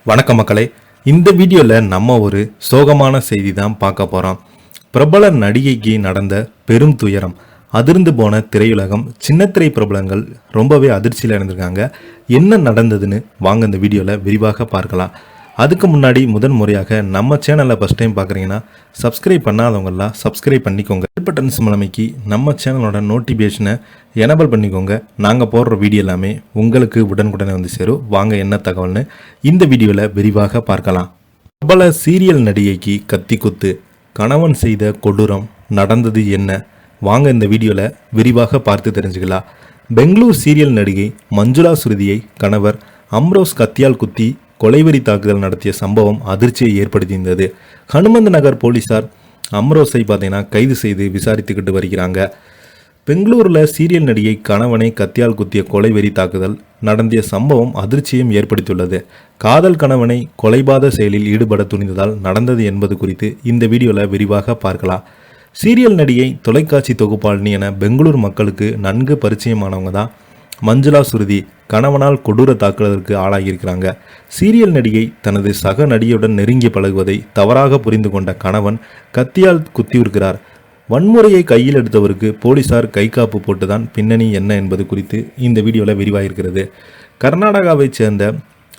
வணக்கம் மக்களே. இந்த வீடியோவில் நம்ம ஒரு சோகமான செய்தி தான் பார்க்க போகிறோம். பிரபல நடிகைக்கு நடந்த பெரும் துயரம். அதிர்ந்து போன திரையுலகம், சின்னத்திரை பிரபலங்கள் ரொம்பவே அதிர்ச்சியில் இருந்திருக்காங்க. என்ன நடந்ததுன்னு வாங்க இந்த வீடியோவில் விரிவாக பார்க்கலாம். அதுக்கு முன்னாடி முதன் முறையாக நம்ம சேனலை ஃபஸ்ட் டைம் பார்க்குறீங்கன்னா சப்ஸ்கிரைப் பண்ணாதவங்களாம் சப்ஸ்கிரைப் பண்ணிக்கோங்க. பட்டன் சிம்மலமைக்கு நம்ம சேனலோட நோட்டிஃபிகேஷனை எனபிள் பண்ணிக்கோங்க. நாங்கள் போடுற வீடியோ எல்லாமே உங்களுக்கு உடனுக்குடனே வந்து சேரும். வாங்க என்ன தகவல்னு இந்த வீடியோவில் விரிவாக பார்க்கலாம். பிரபல சீரியல் நடிகைக்கு கத்தி குத்து, கணவன் செய்த கொடூரம், நடந்தது என்ன? வாங்க இந்த வீடியோவில் விரிவாக பார்த்து தெரிஞ்சுக்கலாம். பெங்களூர் சீரியல் நடிகை மஞ்சுளா சுருதியை கணவர் அம்ரோஸ் கத்தியால் குத்தி கொலைவெறி தாக்குதல் நடத்திய சம்பவம் அதிர்ச்சியை ஏற்படுத்தியிருந்தது. ஹனுமந்த் நகர் போலீசார் அம்ரோஸை பார்த்தீங்கன்னா கைது செய்து விசாரித்துக்கிட்டு வருகிறாங்க. பெங்களூரில் சீரியல் நடிகை கணவனை கத்தியால் குத்திய கொலைவெறி தாக்குதல் நடத்திய சம்பவம் அதிர்ச்சியும் ஏற்படுத்தியுள்ளது. காதல் கணவனை கொலைபாத செயலில் ஈடுபட துணிந்ததால் நடந்தது என்பது குறித்து இந்த வீடியோவில் விரிவாக பார்க்கலாம். சீரியல் நடிகை, தொலைக்காட்சி தொகுப்பாளினி என பெங்களூர் மக்களுக்கு நன்கு பரிச்சயமானவங்க தான் மஞ்சுளா சுருதி. கணவனால் கொடூர தாக்குதலுக்கு ஆளாகியிருக்கிறாங்க. சீரியல் நடிகை தனது சக நடிகையுடன் நெருங்கி பழகுவதை தவறாக புரிந்து கொண்ட கணவன் கத்தியால் குத்தியிருக்கிறார். வன்முறையை கையில் எடுத்தவருக்கு போலீசார் கைகாப்பு போட்டுதான் பின்னணி என்ன என்பது குறித்து இந்த வீடியோவில் விரிவாயிருக்கிறது. கர்நாடகாவைச் சேர்ந்த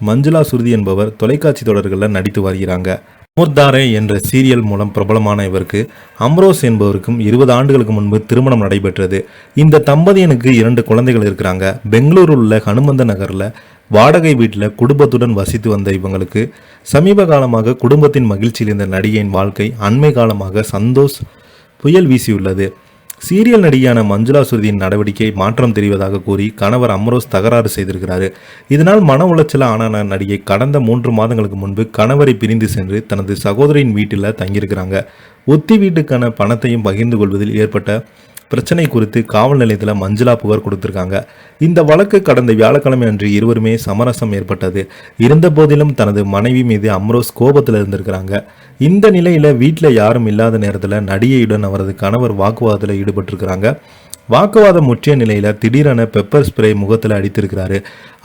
மஞ்சுளா சுருதி என்பவர் தொலைக்காட்சி தொடர்களில் நடித்து வருகிறாங்க. முர்தாரே என்ற சீரியல் மூலம் பிரபலமான இவருக்கு அம்ரோஸ் என்பவருக்கும் 20 ஆண்டுகளுக்கு முன்பு திருமணம் நடைபெற்றது. இந்த தம்பதியனுக்கு 2 குழந்தைகள் இருக்கிறாங்க. பெங்களூரில் உள்ள ஹனுமந்த நகரில் வாடகை வீட்டில் குடும்பத்துடன் வசித்து வந்த இவங்களுக்கு சமீப காலமாக குடும்பத்தின் மகிழ்ச்சியில் இருந்த நடிகையின் வாழ்க்கை அண்மை காலமாக சந்தோஷ் புயல் வீசியுள்ளது. சீரியல் நடிகையான மஞ்சுளா சுருதியின் நடவடிக்கை மாற்றம் தெரிவதாக கூறி கணவர் அம்ரோஸ் தகராறு செய்திருக்கிறாரு. இதனால் மன உளைச்சல ஆன நடிகை கடந்த 3 மாதங்களுக்கு முன்பு கணவரை பிரிந்து சென்று தனது சகோதரியின் வீட்டில் தங்கியிருக்கிறாங்க. ஒத்தி வீட்டுக்கான பணத்தையும் பகிர்ந்து கொள்வதில் ஏற்பட்ட பிரச்சனை குறித்து காவல் நிலையத்தில் மஞ்சுளா புகார் கொடுத்திருக்காங்க. இந்த வழக்கு கடந்த வியாழக்கிழமை அன்று இருவருமே சமரசம் ஏற்பட்டது. இருந்த போதிலும் தனது மனைவி மீது அம்ரோஸ் கோபத்தில் இருந்திருக்கிறாங்க. இந்த நிலையில வீட்டில் யாரும் இல்லாத நேரத்தில் நடிகையுடன் அவரது கணவர் வாக்குவாதத்தில் ஈடுபட்டிருக்கிறாங்க. வாக்குவாதம் முற்றிய நிலையில திடீரென பெப்பர் ஸ்ப்ரே முகத்தில் அடித்திருக்கிறாரு.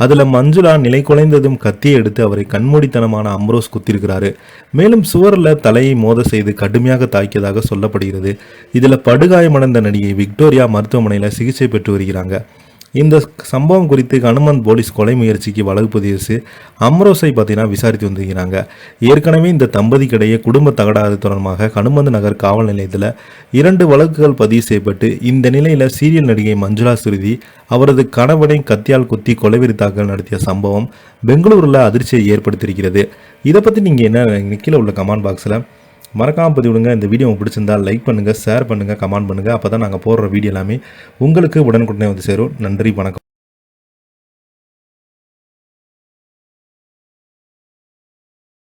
அதுல மஞ்சுளா நிலை குலைந்ததும் கத்தியை எடுத்து அவரை கண்மூடித்தனமான அம்ரோஸ் குத்திருக்கிறாரு. மேலும் சுவரில் தலையை மோத செய்து கடுமையாக தாக்கியதாக சொல்லப்படுகிறது. இதுல படுகாயமடைந்த நடிகை விக்டோரியா மருத்துவமனையில் சிகிச்சை பெற்று வருகிறாங்க. இந்த சம்பவம் குறித்து ஹனுமந்த் போலீஸ் கொலை முயற்சிக்கு வழக்கு பதிவு அம்ரோஸை பார்த்தீங்கன்னா விசாரித்து வந்திருக்கிறாங்க. ஏற்கனவே இந்த தம்பதிக்கிடையே குடும்ப தகராறு தொடர்பாக ஹனுமந்த் நகர் காவல் நிலையத்தில் 2 வழக்குகள் பதிவு செய்யப்பட்டு இந்த நிலையில் சீரியல் நடிகை மஞ்சுளா சுருதி அவரது கணவனை கத்தியால் குத்தி கொலைவெறி தாக்குதல் நடத்திய சம்பவம் பெங்களூரில் அதிர்ச்சியை ஏற்படுத்தியிருக்கிறது. இதை பற்றி நீங்கள் என்ன கீழே உள்ள கமெண்ட் பாக்ஸில் மறக்காமல் பதிவிடுங்க. இந்த வீடியோ உங்களுக்கு பிடிச்சிருந்தால் லைக் பண்ணுங்கள், ஷேர் பண்ணுங்கள், கமெண்ட் பண்ணுங்கள். அப்போ தான் நாங்கள் போடுற வீடியோ எல்லாமே உங்களுக்கு உடனுக்குடனே வந்து சேரும். நன்றி, வணக்கம்.